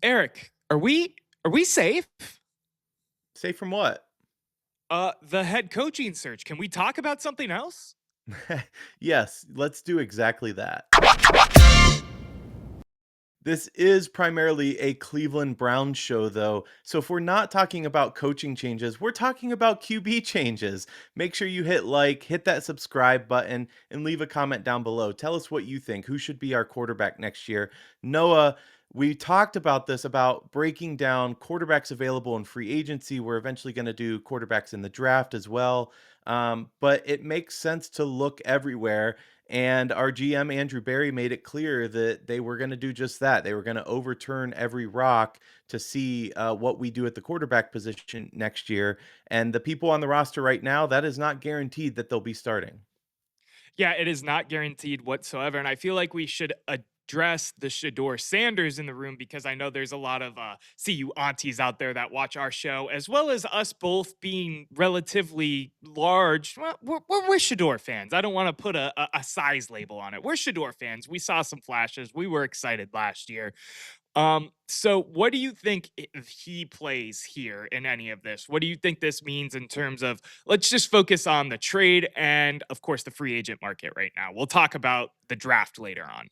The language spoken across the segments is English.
Erik, are we safe? Safe from what? The head coaching search. Can we talk about something else? Yes, let's do exactly that. This is primarily a Cleveland Browns show, though. So if we're not talking about coaching changes, we're talking about QB changes. Make sure you hit like, hit that subscribe button, and leave a comment down below. Tell us what you think. Who should be our quarterback next year? Noah, we talked about this about breaking down quarterbacks available in free agency. We're eventually going to do quarterbacks in the draft as well. But it makes sense to look everywhere, and our GM, Andrew Barry, made it clear that they were going to do just that. They were going to overturn every rock to see what we do at the quarterback position next year. And the people on the roster right now, that is not guaranteed that they'll be starting. Yeah, it is not guaranteed whatsoever. And I feel like we should address the Shedeur Sanders in the room because I know there's a lot of CU aunties out there that watch our show, as well as us both being relatively large. Well, we're Shedeur fans. I don't want to put a size label on it. We're Shedeur fans. We saw some flashes. We were excited last year. So what do you think if he plays here in any of this? What do you think this means in terms of let's just focus on the trade and of course the free agent market right now. We'll talk about the draft later on.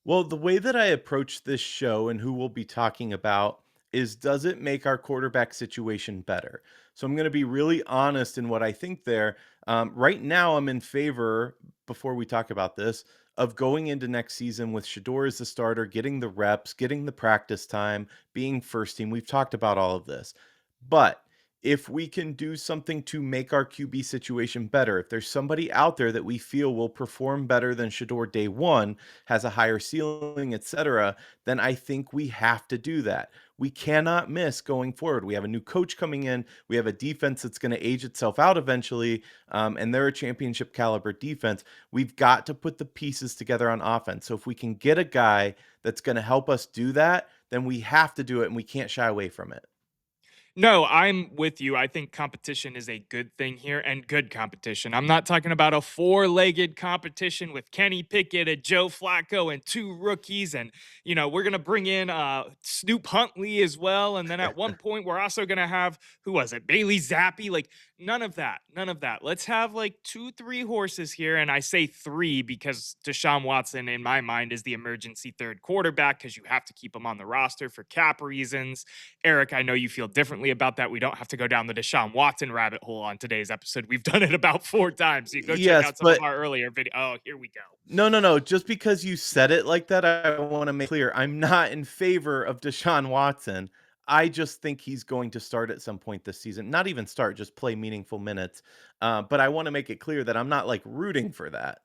Well, the way that I approach this show and who we'll be talking about is, does it make our quarterback situation better? So I'm going to be really honest in what I think there. Right now, I'm in favor, before we talk about this, of going into next season with Shador as the starter, getting the reps, getting the practice time, being first team. We've talked about all of this. But if we can do something to make our QB situation better, if there's somebody out there that we feel will perform better than Shador day one, has a higher ceiling, etc., then I think we have to do that. We cannot miss going forward. We have a new coach coming in. We have a defense that's going to age itself out eventually, and they're a championship caliber defense. We've got to put the pieces together on offense. So if we can get a guy that's going to help us do that, then we have to do it, and we can't shy away from it. No, I'm with you. I think competition is a good thing here and good competition. I'm not talking about a four-legged competition with Kenny Pickett and Joe Flacco and two rookies. And, we're going to bring in Snoop Huntley as well. And then at one point, we're also going to have, who was it? Bailey Zappi. Like, none of that. None of that. Let's have like two, three horses here. And I say three because Deshaun Watson, in my mind, is the emergency third quarterback because you have to keep him on the roster for cap reasons. Erik, I know you feel differently about that. We don't have to go down the Deshaun Watson rabbit hole on today's episode. We've done it about four times. You can go check Yes, out some of but our earlier video. Oh, here we go. no, no, no. Just because you said it like that, I want to make clear I'm not in favor of Deshaun Watson. I just think he's going to start at some point this season. Not even start, just play meaningful minutes. But I want to make it clear that I'm not like rooting for that.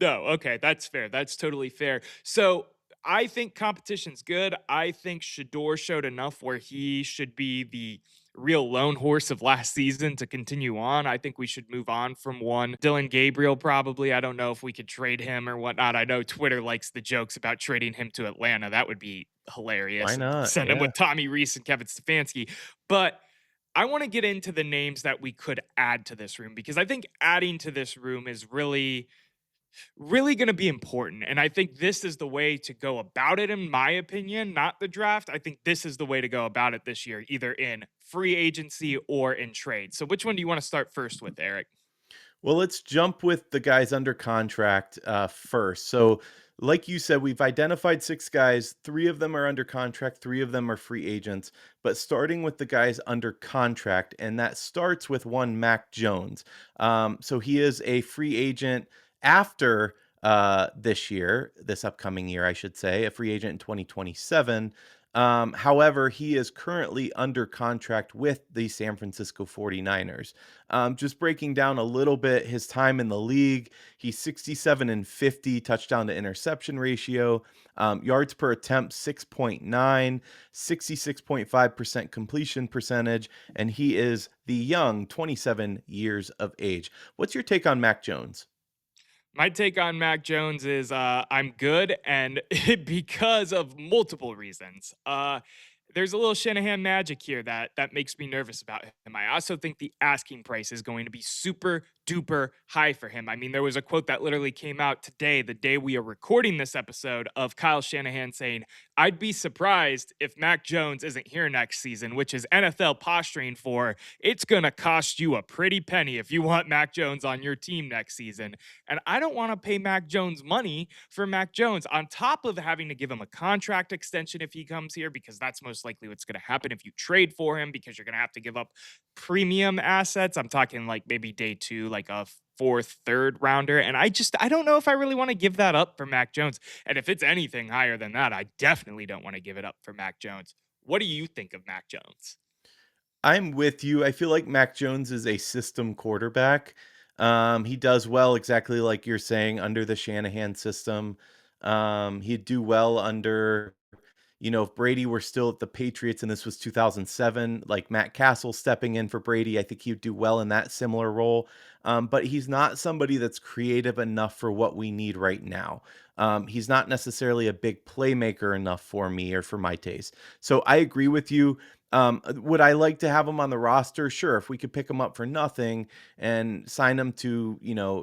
No, okay, that's fair. That's totally fair. So I think competition's good. I think Shador showed enough where he should be the real lone horse of last season to continue on. I think we should move on from one. Dylan Gabriel, probably. I don't know if we could trade him or whatnot. I know Twitter likes the jokes about trading him to Atlanta. That would be Why hilarious. And not? send him Yeah. with Tommy Reese and Kevin Stefanski. But I want to get into the names that we could add to this room because I think adding to this room is really going to be important. And I think this is the way to go about it, in my opinion, not the draft. I think this is the way to go about it this year, either in free agency or in trade. So, which one do you want to start first with, Erik? Well, let's jump with the guys under contract first. So, like you said, we've identified six guys. Three of them are under contract, three of them are free agents. But starting with the guys under contract, and that starts with one Mac Jones. So, he is a free agent after this year, this upcoming year, I should say, a free agent in 2027. However, he is currently under contract with the San Francisco 49ers. Just breaking down a little bit his time in the league, he's 67 and 50 touchdown to interception ratio, yards per attempt 6.9, 66.5% completion percentage, and he is the young 27 years of age. What's your take on Mac Jones? My take on Mac Jones is I'm good, and because of multiple reasons. There's a little Shanahan magic here that makes me nervous about him. I also think the asking price is going to be super duper high for him. I mean, there was a quote that literally came out today, the day we are recording this episode, of Kyle Shanahan saying, I'd be surprised if Mac Jones isn't here next season, which is NFL posturing for it's going to cost you a pretty penny if you want Mac Jones on your team next season. And I don't want to pay Mac Jones money for Mac Jones on top of having to give him a contract extension if he comes here, because that's most likely what's going to happen if you trade for him, because you're going to have to give up premium assets. I'm talking like maybe day two, like a fourth, third rounder. And I don't know if I really want to give that up for Mac Jones. And if it's anything higher than that, I definitely don't want to give it up for Mac Jones. What do you think of Mac Jones? I'm with you. I feel like Mac Jones is a system quarterback. He does well, exactly like you're saying, under the Shanahan system. He'd do well under, if Brady were still at the Patriots and this was 2007, like Matt Castle stepping in for Brady, I think he'd do well in that similar role. But he's not somebody that's creative enough for what we need right now. He's not necessarily a big playmaker enough for me or for my taste. So I agree with you. Would I like to have him on the roster? Sure. If we could pick him up for nothing and sign him to,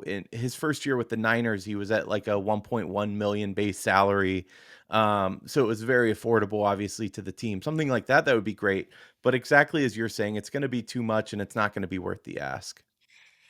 in his first year with the Niners, he was at like a 1.1 million base salary. So it was very affordable, obviously, to the team. Something like that would be great. But exactly as you're saying, it's going to be too much and it's not going to be worth the ask.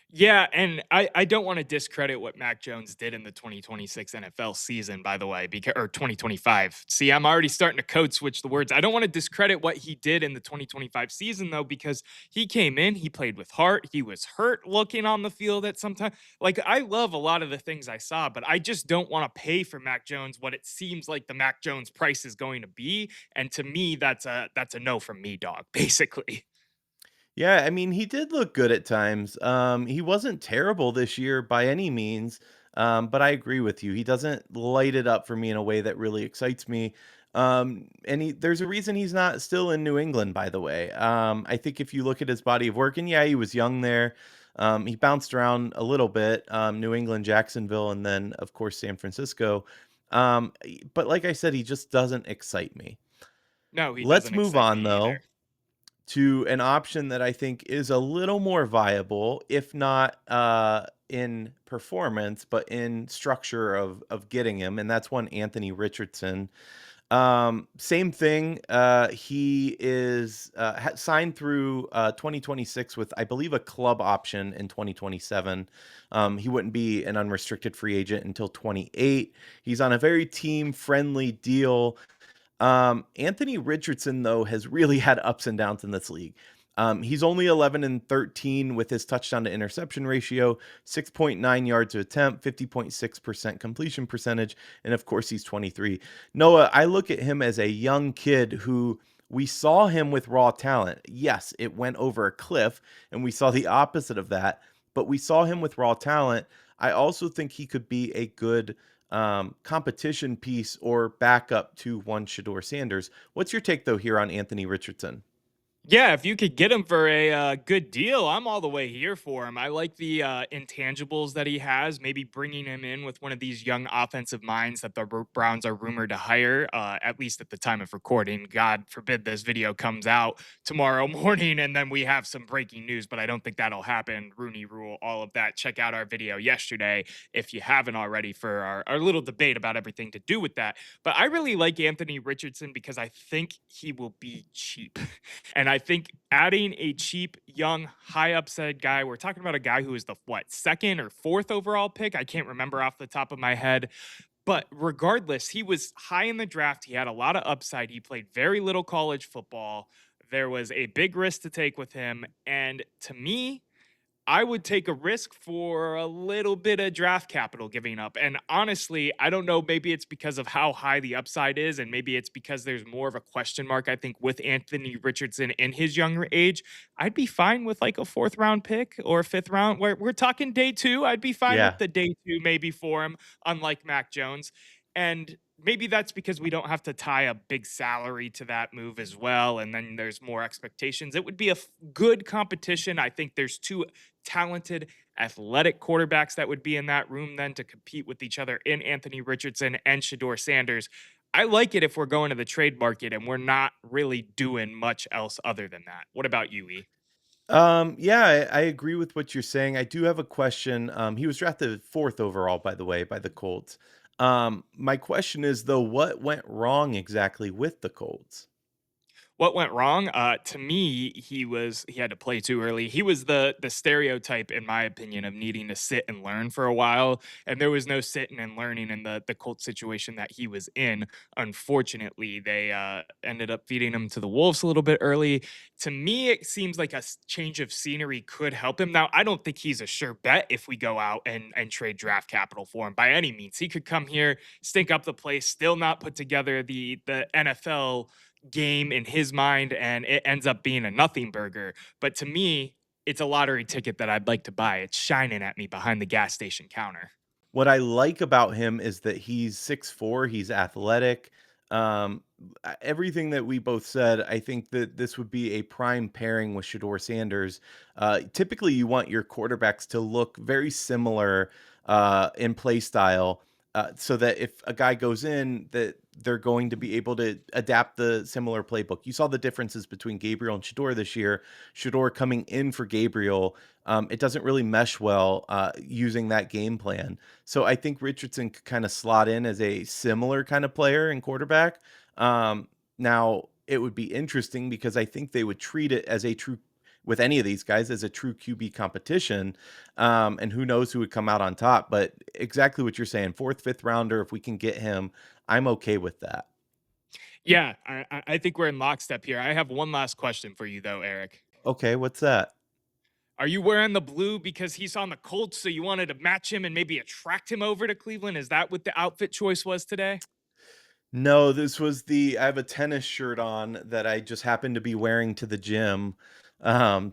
Yeah, and I don't want to discredit what Mac Jones did in the 2026 NFL season, by the way, because or 2025. See, I'm already starting to code switch the words. I don't want to discredit what he did in the 2025 season though, because he came in, he played with heart, he was hurt looking on the field at some time. Like I love a lot of the things I saw, but I just don't want to pay for Mac Jones what it seems like the Mac Jones price is going to be. And to me, that's a no from me, dog, basically. Yeah, I mean, he did look good at times. He wasn't terrible this year by any means, but I agree with you. He doesn't light it up for me in a way that really excites me. And there's a reason he's not still in New England, by the way. I think if you look at his body of work, and yeah, he was young there. He bounced around a little bit, New England, Jacksonville, and then, of course, San Francisco. But like I said, he just doesn't excite me. No, he Let's doesn't move excite me on, either. though, to an option that I think is a little more viable, if not in performance, but in structure of getting him, and that's one Anthony Richardson. Same thing. He is signed through 2026 with, I believe, a club option in 2027. He wouldn't be an unrestricted free agent until 28. He's on a very team friendly deal. Anthony Richardson, though, has really had ups and downs in this league. He's only 11 and 13 with his touchdown to interception ratio, 6.9 yards to attempt, 50.6% completion percentage, and of course, he's 23. Noah, I look at him as a young kid who we saw him with raw talent. Yes, it went over a cliff, and we saw the opposite of that, but we saw him with raw talent. I also think he could be a good competition piece or backup to one Shedeur Sanders. What's your take, though, here on Anthony Richardson? Yeah, if you could get him for a good deal, I'm all the way here for him. I like the intangibles that he has. Maybe bringing him in with one of these young offensive minds that the Browns are rumored to hire, at least at the time of recording. God forbid this video comes out tomorrow morning and then we have some breaking news, but I don't think that'll happen. Rooney Rule, all of that. Check out our video yesterday if you haven't already for our little debate about everything to do with that. But I really like Anthony Richardson because I think he will be cheap. And I think adding a cheap, young, high upside guy, we're talking about a guy who is the what, second or fourth overall pick? I can't remember off the top of my head. But regardless, he was high in the draft. He had a lot of upside. He played very little college football. There was a big risk to take with him. And to me, I would take a risk for a little bit of draft capital giving up. And honestly, I don't know. Maybe it's because of how high the upside is, and maybe it's because there's more of a question mark, I think, with Anthony Richardson in his younger age. I'd be fine with like a fourth round pick or a fifth round. We're talking day two. I'd be fine with Yeah. the day two, maybe for him, unlike Mac Jones. And maybe that's because we don't have to tie a big salary to that move as well. And then there's more expectations. It would be a good competition. I think there's two talented, athletic quarterbacks that would be in that room then to compete with each other in Anthony Richardson and Shedeur Sanders. I like it if we're going to the trade market and we're not really doing much else other than that. What about you, E? Yeah, I agree with what you're saying. I do have a question. He was drafted fourth overall, by the way, by the Colts. My question is though, what went wrong exactly with the Colts? What went wrong? To me, he had to play too early. He was the stereotype, in my opinion, of needing to sit and learn for a while, and there was no sitting and learning in the Colts situation that he was in. Unfortunately, they ended up feeding him to the wolves a little bit early. To me, it seems like a change of scenery could help him. Now, I don't think he's a sure bet if we go out and trade draft capital for him by any means. He could come here, stink up the place, still not put together the NFL game in his mind, and it ends up being a nothing burger. But to me, it's a lottery ticket that I'd like to buy. It's shining at me behind the gas station counter. What I like about him is that he's 6'4", he's athletic. Everything that we both said, I think that this would be a prime pairing with Shedeur Sanders. Typically, you want your quarterbacks to look very similar in play style, so that if a guy goes in, that they're going to be able to adapt the similar playbook. You saw the differences between Gabriel and Shedeur this year. Shedeur coming in for Gabriel, it doesn't really mesh well using that game plan. So I think Richardson could kind of slot in as a similar kind of player and quarterback. Now it would be interesting because I think they would treat it as a true with any of these guys as a true QB competition. And who knows who would come out on top. But exactly what you're saying, fourth, fifth rounder, if we can get him, I'm okay with that. Yeah, I think we're in lockstep here. I have one last question for you, though, Eric. Okay, what's that? Are you wearing the blue because he's on the Colts, so you wanted to match him and maybe attract him over to Cleveland? Is that what the outfit choice was today? No, this was I have a tennis shirt on that I just happened to be wearing to the gym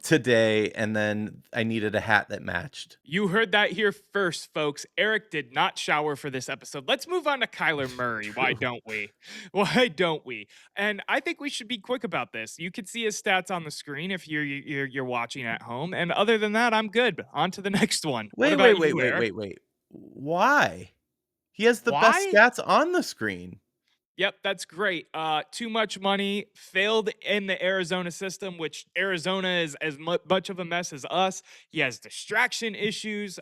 today, and then I needed a hat that matched. You heard that here first, folks. Eric did not shower for this episode. Let's move on to Kyler Murray. Why True. don't we? Why don't we? And I think we should be quick about this. You can see his stats on the screen if you're watching at home. And other than that, I'm good. On to the next one. What Wait, wait, about wait, you, wait, Eric? wait, wait. Why? He has the best Why? stats on the screen. Yep, that's great. Too much money, failed in the Arizona system, which Arizona is as much of a mess as us. He has distraction issues.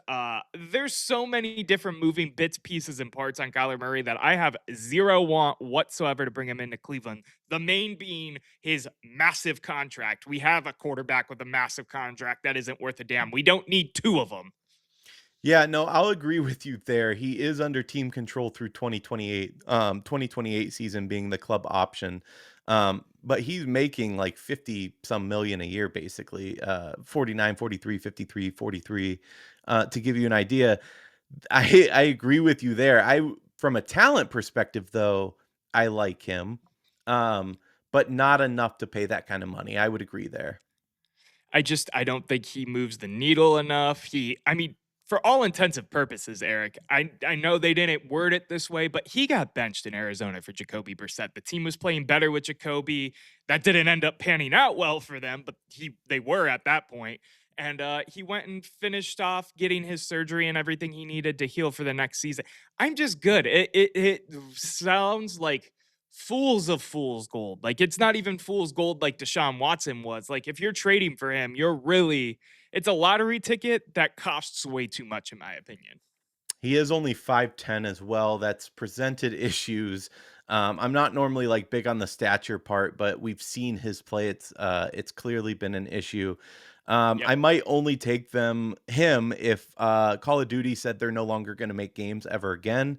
There's so many different moving bits, pieces, and parts on Kyler Murray that I have zero want whatsoever to bring him into Cleveland. The main being his massive contract. We have a quarterback with a massive contract that isn't worth a damn. We don't need two of them. Yeah, no, I'll agree with you there. He is under team control through 2028, 2028 season being the club option. But he's making like 50 some million a year, basically, 49, 43, 53, 43. To give you an idea, I agree with you there. From a talent perspective, though, I like him, um, but not enough to pay that kind of money. I would agree there. I don't think he moves the needle enough. I mean, for all intensive purposes, Eric, I know they didn't word it this way, but he got benched in Arizona for Jacoby Brissett. The team was playing better with Jacoby. That didn't end up panning out well for them, but they were at that point. And he went and finished off getting his surgery and everything he needed to heal for the next season. I'm just good. It sounds like fools of fool's gold. Like it's not even fool's gold like Deshaun Watson was. Like if you're trading for him, it's a lottery ticket that costs way too much, in my opinion. He is only 5'10" as well. That's presented issues. I'm not normally like big on the stature part, but we've seen his play. It's clearly been an issue. Yep. I might only take him if Call of Duty said they're no longer going to make games ever again,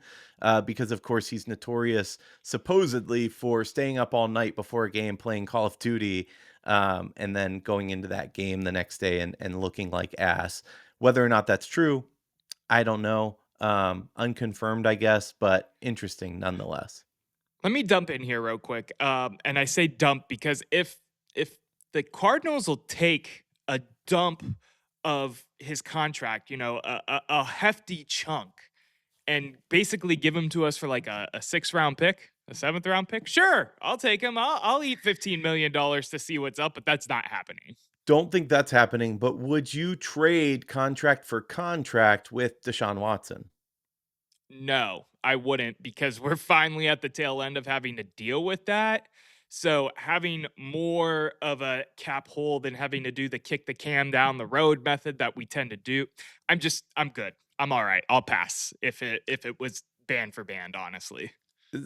because of course he's notorious supposedly for staying up all night before a game playing Call of Duty, and then going into that game the next day and looking like ass. Whether or not that's true, I don't know. Unconfirmed, I guess, but interesting nonetheless. Let me dump in here real quick. And I say dump because if the Cardinals will take a dump of his contract, a hefty chunk, and basically give him to us for like a sixth round pick, a seventh round pick, sure, I'll take him. I'll eat $15 million to see what's up, but that's not happening. Don't think that's happening, but would you trade contract for contract with Deshaun Watson? No, I wouldn't because we're finally at the tail end of having to deal with that. So having more of a cap hole than having to do the kick the can down the road method that we tend to do, I'm good. I'm all right. I'll pass if it was band for band, honestly.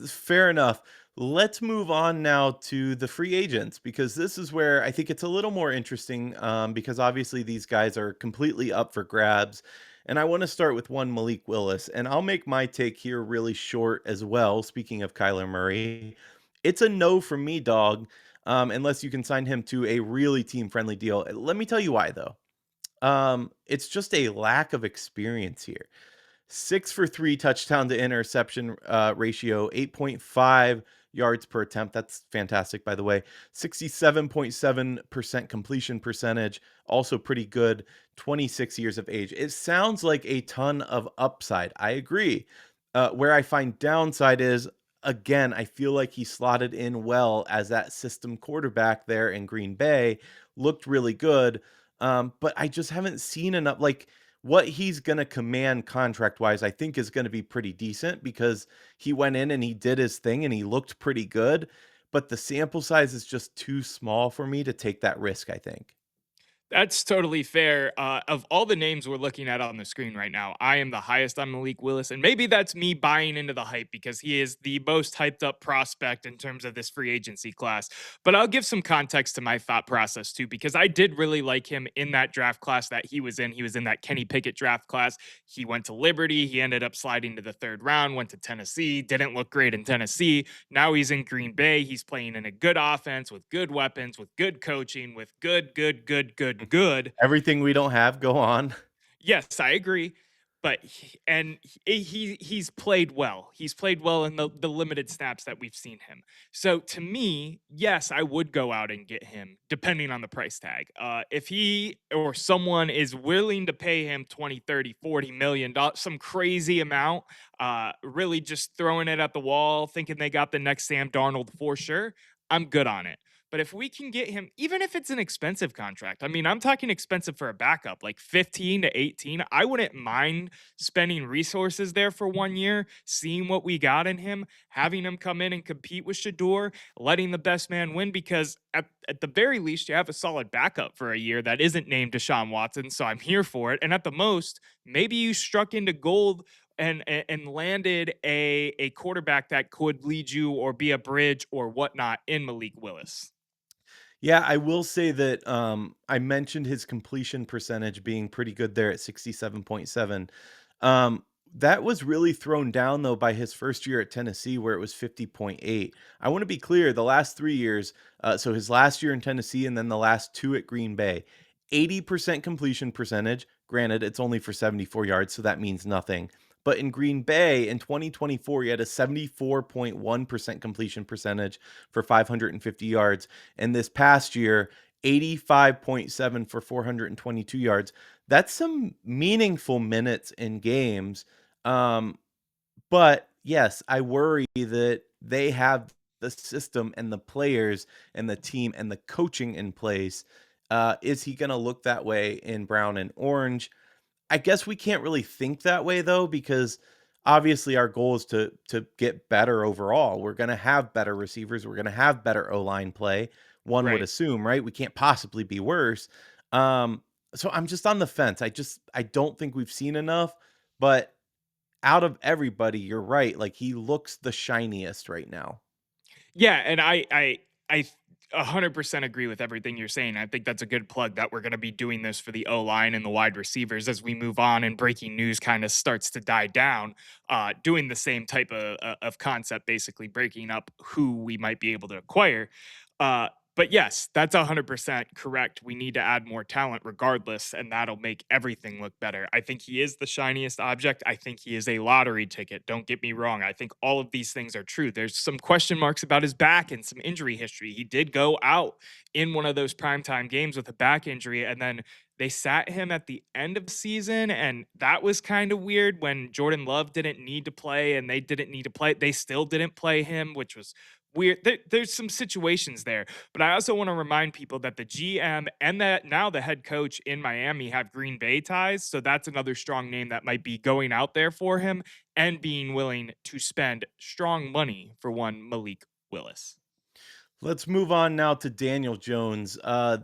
Fair enough. Let's move on now to the free agents because this is where I think it's a little more interesting because obviously these guys are completely up for grabs. And I want to start with one Malik Willis, and I'll make my take here really short as well. Speaking of Kyler Murray, it's a no from me, dog, unless you can sign him to a really team friendly deal. Let me tell you why, though. It's just a lack of experience here. 6 for 3 touchdown to interception ratio, 8.5 yards per attempt. That's fantastic, by the way. 67.7% completion percentage, also pretty good. 26 years of age. It sounds like a ton of upside. I agree. Where I find downside is, again, I feel like he slotted in well as that system quarterback there in Green Bay, looked really good. But I just haven't seen enough. Like, what he's going to command contract wise, I think is going to be pretty decent because he went in and he did his thing and he looked pretty good. But the sample size is just too small for me to take that risk, I think. That's totally fair. Of all the names we're looking at on the screen right now, I am the highest on Malik Willis, and maybe that's me buying into the hype because he is the most hyped up prospect in terms of this free agency class. But I'll give some context to my thought process too, because I did really like him in that draft class that he was in. He was in that Kenny Pickett draft class. He went to Liberty. He ended up sliding to the third round, went to Tennessee, didn't look great in Tennessee. Now he's in Green Bay. He's playing in a good offense with good weapons, with good coaching, with good. Everything we don't have, go on. Yes, I agree. But he's played well. He's played well in the limited snaps that we've seen him. So to me, yes, I would go out and get him, depending on the price tag. If he or someone is willing to pay him 20, 30, 40 million dollars, some crazy amount, really just throwing it at the wall, thinking they got the next Sam Darnold for sure, I'm good on it. But if we can get him, even if it's an expensive contract, I mean, I'm talking expensive for a backup, like 15 to 18. I wouldn't mind spending resources there for 1 year, seeing what we got in him, having him come in and compete with Shedeur, letting the best man win, because at the very least, you have a solid backup for a year that isn't named Deshaun Watson. So I'm here for it. And at the most, maybe you struck into gold and landed a quarterback that could lead you or be a bridge or whatnot in Malik Willis. Yeah, I will say that I mentioned his completion percentage being pretty good there at 67.7. Um, that was really thrown down though by his first year at Tennessee, where it was 50.8. I want to be clear, the last 3 years, so his last year in Tennessee and then the last two at Green Bay, 80% completion percentage. Granted, it's only for 74 yards, so that means nothing. But in Green Bay in 2024, he had a 74.1% completion percentage for 550 yards. And this past year, 85.7 for 422 yards. That's some meaningful minutes in games. Um, but yes, I worry that they have the system and the players and the team and the coaching in place. Is he going to look that way in brown and orange? I guess we can't really think that way though, because obviously our goal is to get better overall. We're going to have better receivers. We're going to have better O line play. One would Right. assume, right? We can't possibly be worse. Um, so I'm just on the fence. I don't think we've seen enough. But out of everybody, you're right. Like he looks the shiniest right now. Yeah, and I 100% agree with everything you're saying. I think that's a good plug that we're going to be doing this for the O line and the wide receivers as we move on and breaking news kind of starts to die down. Doing the same type of concept, basically breaking up who we might be able to acquire. But yes, that's 100% correct. We need to add more talent regardless, and that'll make everything look better. I think he is the shiniest object. I think he is a lottery ticket. Don't get me wrong. I think all of these things are true. There's some question marks about his back and some injury history. He did go out in one of those primetime games with a back injury, and then they sat him at the end of the season, and that was kind of weird when Jordan Love didn't need to play and they didn't need to play. They still didn't play him, which was weird. There's some situations there, but I also want to remind people that the GM and that now the head coach in Miami have Green Bay ties. So that's another strong name that might be going out there for him and being willing to spend strong money for one Malik Willis. Let's move on now to Daniel Jones.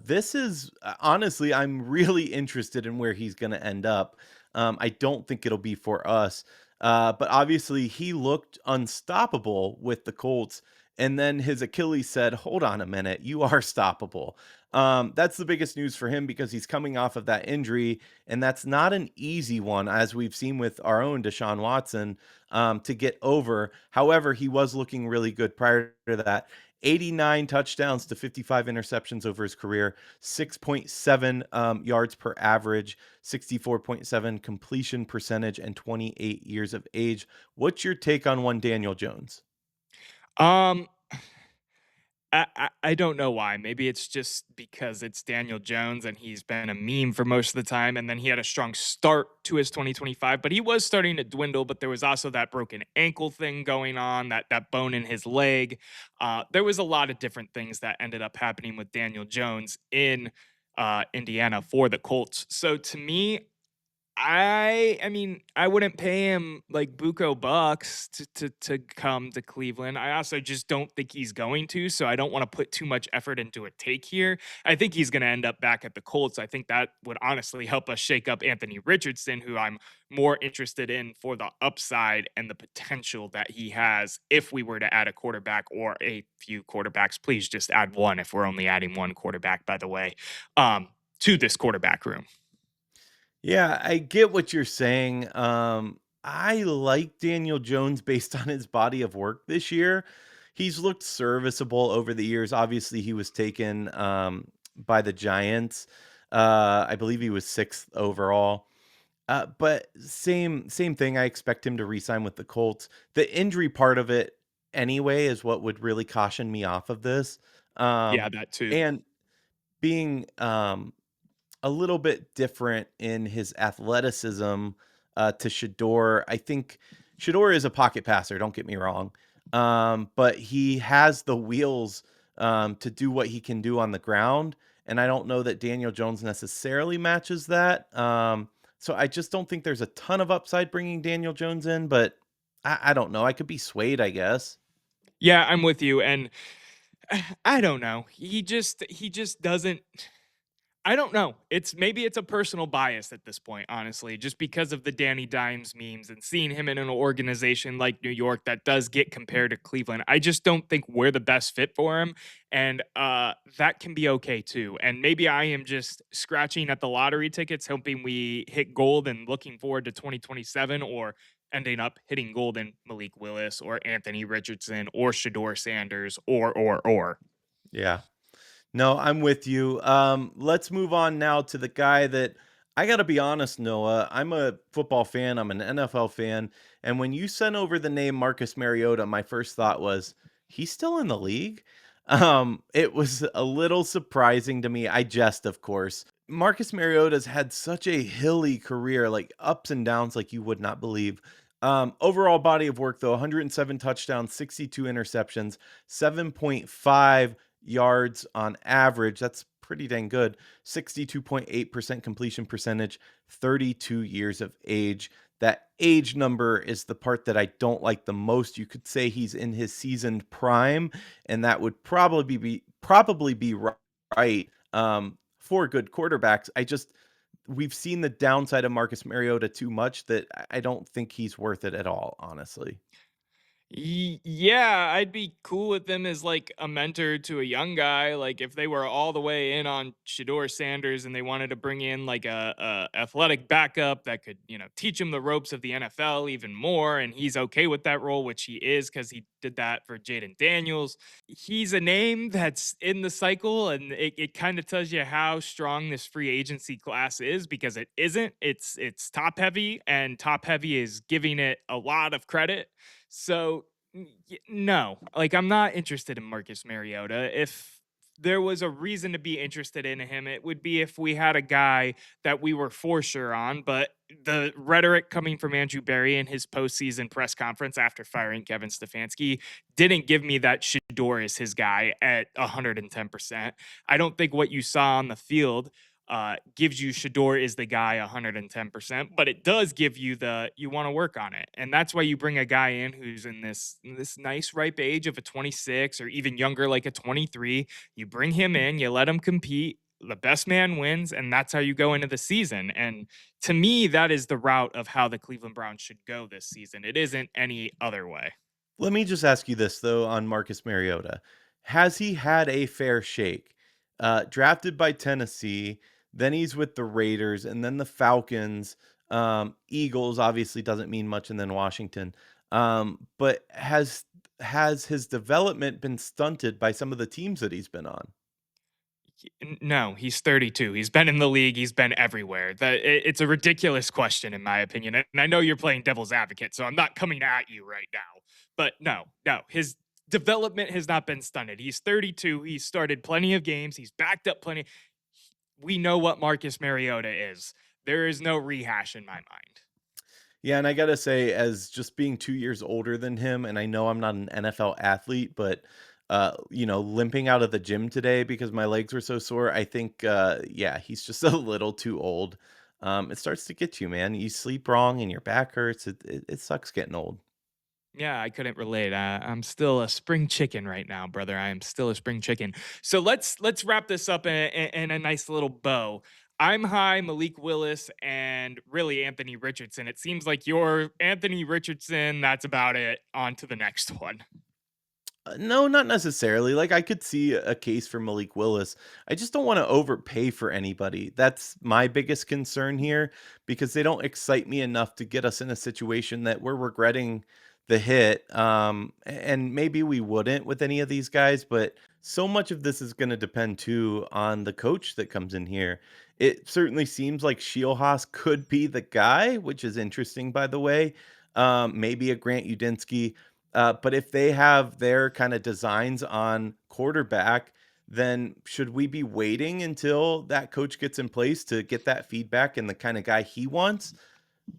This is honestly, I'm really interested in where he's going to end up. I don't think it'll be for us, but obviously he looked unstoppable with the Colts, and then his Achilles said, "Hold on a minute, you are stoppable." That's the biggest news for him because he's coming off of that injury, and that's not an easy one, as we've seen with our own Deshaun Watson, to get over. However, he was looking really good prior to that. 89 touchdowns to 55 interceptions over his career, 6.7 yards per average, 64.7 completion percentage, and 28 years of age. What's your take on one Daniel Jones? Um, I don't know why. Maybe it's just because it's Daniel Jones and he's been a meme for most of the time, and then he had a strong start to his 2025, but he was starting to dwindle. But there was also that broken ankle thing going on, that bone in his leg. There was a lot of different things that ended up happening with Daniel Jones in Indiana for the Colts. So to me, I mean, I wouldn't pay him like buco bucks to come to Cleveland. I also just don't think he's going to, so I don't want to put too much effort into a take here. I think he's going to end up back at the Colts. I think that would honestly help us shake up Anthony Richardson, who I'm more interested in for the upside and the potential that he has if we were to add a quarterback or a few quarterbacks. Please just add one if we're only adding one quarterback, by the way, to this quarterback room. Yeah, I get what you're saying. I like Daniel Jones based on his body of work this year. He's looked serviceable over the years. Obviously, he was taken by the Giants. I believe he was sixth overall. But same thing. I expect him to re-sign with the Colts. The injury part of it, anyway, is what would really caution me off of this. Yeah, Um, that too. and being a little bit different in his athleticism to Shedeur. I think Shedeur is a pocket passer. Don't get me wrong, but he has the wheels to do what he can do on the ground, and I don't know that Daniel Jones necessarily matches that. So I just don't think there's a ton of upside bringing Daniel Jones in, but I don't know. I could be swayed, I guess. Yeah, I'm with you, and I don't know. He just doesn't. I don't know. Maybe it's a personal bias at this point, honestly, just because of the Danny Dimes memes and seeing him in an organization like New York that does get compared to Cleveland. I just don't think we're the best fit for him, and that can be okay too. And maybe I am just scratching at the lottery tickets, hoping we hit gold and looking forward to 2027, or ending up hitting gold in Malik Willis or Anthony Richardson or Shedeur Sanders or. Yeah. No, I'm with you. Let's move on now to the guy that I got to be honest, Noah. I'm a football fan, I'm an NFL fan. And when you sent over the name Marcus Mariota, my first thought was, he's still in the league? It was a little surprising to me. I jest, of course. Marcus Mariota's had such a hilly career, like ups and downs, like you would not believe. Overall body of work, though, 107 touchdowns, 62 interceptions, 7.5 yards on average. That's pretty dang good. 62.8% completion percentage, 32 years of age. That age number is the part that I don't like the most. You could say he's in his seasoned prime, and that would probably be right for good quarterbacks. We've seen the downside of Marcus Mariota too much that I don't think he's worth it at all, honestly. Yeah, I'd be cool with them as like a mentor to a young guy. Like if they were all the way in on Shedeur Sanders and they wanted to bring in like a athletic backup that could, teach him the ropes of the NFL even more, and he's okay with that role, which he is because he did that for Jaden Daniels. He's a name that's in the cycle, and it kind of tells you how strong this free agency class is because it isn't. It's top heavy, and top heavy is giving it a lot of credit. So no, like I'm not interested in Marcus Mariota. If there was a reason to be interested in him, it would be if we had a guy that we were for sure on. But the rhetoric coming from Andrew Berry in his postseason press conference after firing Kevin Stefanski didn't give me that Shador is his guy at 110%. I don't think what you saw on the field gives you Shedeur is the guy 110%, but it does give you the you want to work on it. And that's why you bring a guy in who's in this nice ripe age of a 26 or even younger like a 23. You bring him in, you let him compete, the best man wins, and that's how you go into the season. And to me, that is the route of how the Cleveland Browns should go this season. It isn't any other way. Let me just ask you this though on Marcus Mariota. Has he had a fair shake? Drafted by Tennessee, then he's with the Raiders and then the Falcons. Eagles obviously doesn't mean much, and then Washington. But has his development been stunted by some of the teams that he's been on? No, he's 32. He's been in the league. He's been everywhere. It's a ridiculous question, in my opinion. And I know you're playing devil's advocate, so I'm not coming at you right now. But no, his development has not been stunted. He's 32. He's started plenty of games. He's backed up plenty. We know what Marcus Mariota is. There is no rehash in my mind. Yeah, and I gotta say, as just being 2 years older than him, and I know I'm not an NFL athlete, but, limping out of the gym today because my legs were so sore, I think, yeah, he's just a little too old. It starts to get you, man. You sleep wrong and your back hurts. It sucks getting old. Yeah, I couldn't relate. I'm still a spring chicken right now, brother. I am still a spring chicken. So let's wrap this up in a nice little bow. I'm high, Malik Willis, and really Anthony Richardson. It seems like you're Anthony Richardson. That's about it. On to the next one. No, not necessarily. Like I could see a case for Malik Willis. I just don't want to overpay for anybody. That's my biggest concern here because they don't excite me enough to get us in a situation that we're regretting the hit. And maybe we wouldn't with any of these guys, but so much of this is going to depend too on the coach that comes in here. It certainly seems like Shielhaas could be the guy, which is interesting, by the way. Maybe a Grant Udinsky, but if they have their kind of designs on quarterback, then should we be waiting until that coach gets in place to get that feedback and the kind of guy he wants?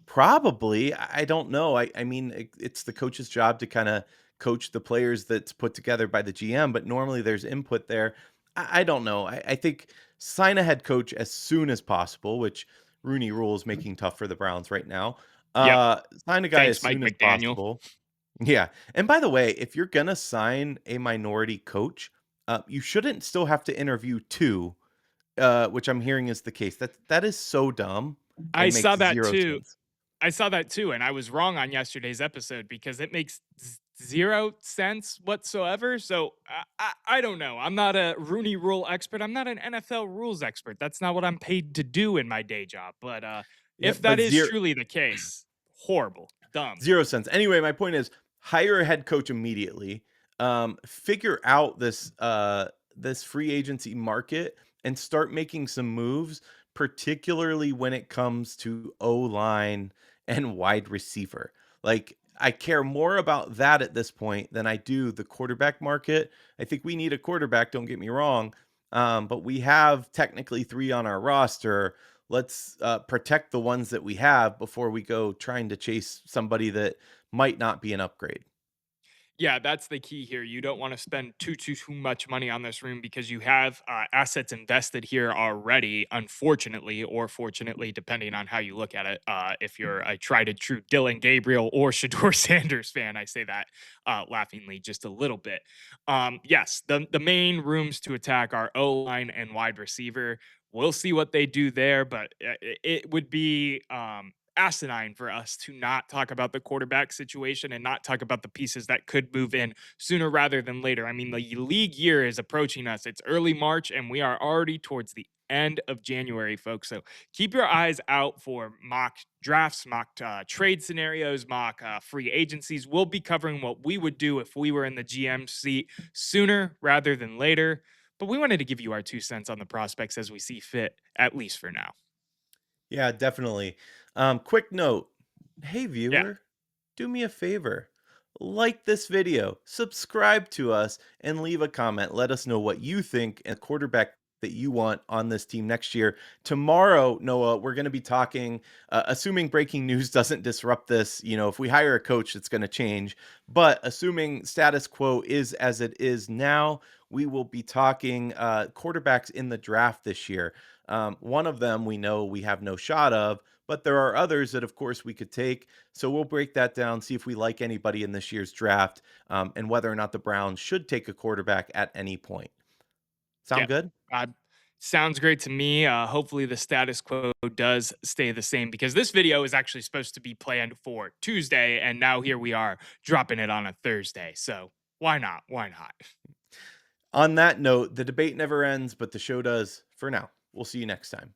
Probably. I don't know. I mean, it's the coach's job to kind of coach the players that's put together by the GM, but normally there's input there. I don't know. I think sign a head coach as soon as possible, which Rooney Rule is making tough for the Browns right now. Yep. Sign a guy as Thanks, Mike soon as McDaniel. possible. Yeah, and by the way, if you're gonna sign a minority coach, you shouldn't still have to interview 2, which I'm hearing is the case. That is so dumb I and saw makes that 0 too. sense. I saw that too, and I was wrong on yesterday's episode because it makes 0 sense whatsoever. So I don't know. I'm not a Rooney Rule expert. I'm not an NFL rules expert. That's not what I'm paid to do in my day job. But Yeah, if that but is 0 truly the case, horrible, dumb. 0 cents. Anyway, my point is hire a head coach immediately. Figure out this free agency market and start making some moves, particularly when it comes to O-line and wide receiver. Like I care more about that at this point than I do the quarterback market. I think we need a quarterback, don't get me wrong. But we have technically 3 on our roster. Let's protect the ones that we have before we go trying to chase somebody that might not be an upgrade. Yeah, that's the key here. You don't want to spend too much money on this room because you have assets invested here already, unfortunately or fortunately, depending on how you look at it. If you're a tried and true Dylan Gabriel or Shedeur Sanders fan, I say that laughingly just a little bit. Yes, the main rooms to attack are O line and wide receiver. We'll see what they do there, but it would be asinine for us to not talk about the quarterback situation and not talk about the pieces that could move in sooner rather than later. I mean, the league year is approaching us. It's early March and we are already towards the end of January, folks. So keep your eyes out for mock drafts, mock trade scenarios, mock free agencies. We'll be covering what we would do if we were in the GM seat sooner rather than later. But we wanted to give you our 2 cents on the prospects as we see fit, at least for now. Yeah, definitely. Quick note. Hey, Yeah. viewer, do me a favor. Like this video, subscribe to us, and leave a comment. Let us know what you think and quarterback that you want on this team next year. Tomorrow, Noah, we're going to be talking, assuming breaking news doesn't disrupt this. If we hire a coach, it's going to change. But assuming status quo is as it is now, we will be talking quarterbacks in the draft this year. One of them we know we have no shot of, but there are others that, of course, we could take. So we'll break that down, see if we like anybody in this year's draft, and whether or not the Browns should take a quarterback at any point. Yeah, Sound good? uh, sounds great to me. Hopefully, the status quo does stay the same because this video is actually supposed to be planned for Tuesday, and now here we are dropping it on a Thursday. So why not? Why not? On that note, the debate never ends, but the show does for now. We'll see you next time.